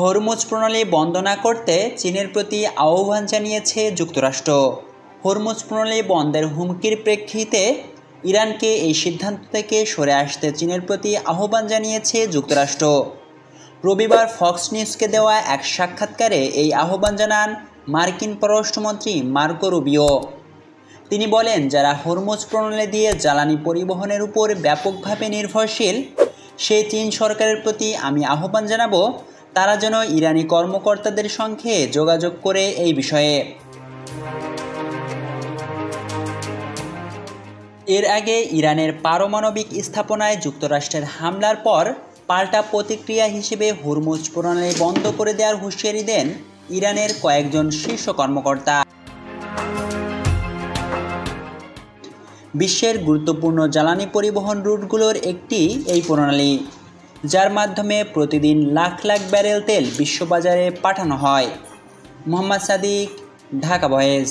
Hormuz প্রণালী বন্ধ না করতে চীনের প্রতি আহ্বান জানিয়েছে যুক্তরাষ্ট্র। হরমুজ প্রণালী বন্ধের হুমকির প্রেক্ষিতে ইরানকে এই সিদ্ধান্ত থেকে সরে আসতে চীনের প্রতি আহ্বান জানিয়েছে যুক্তরাষ্ট্র। রবিবার ফক্স নিউজকে দেওয়া এক সাক্ষাৎকারে এই আহ্বান জানান মার্কিন পররাষ্ট্রমন্ত্রী মার্কো রুবিও। তিনি বলেন, যারা হরমুজ প্রণালী দিয়ে জ্বালানি পরিবহনের উপর ব্যাপকভাবে নির্ভরশীল সেই চীন সরকারের প্রতি আমি আহ্বান জানাবো তারা যেন ইরানি কর্মকর্তাদের সঙ্গে যোগাযোগ করে এই বিষয়ে। এর আগে ইরানের পারমাণবিক স্থাপনায় যুক্তরাষ্ট্রের হামলার পর পাল্টা প্রতিক্রিয়া হিসেবে হরমুজ প্রণালী বন্ধ করে দেওয়ার হুঁশিয়ারি দেন ইরানের কয়েকজন শীর্ষ কর্মকর্তা। বিশ্বের গুরুত্বপূর্ণ জ্বালানি পরিবহন রুটগুলোর একটি এই প্রণালী, যার মাধ্যমে প্রতিদিন লাখ লাখ ব্যারেল তেল বিশ্ববাজারে পাঠানো হয়। মোহাম্মদ সাদিক, ঢাকা ভয়েস।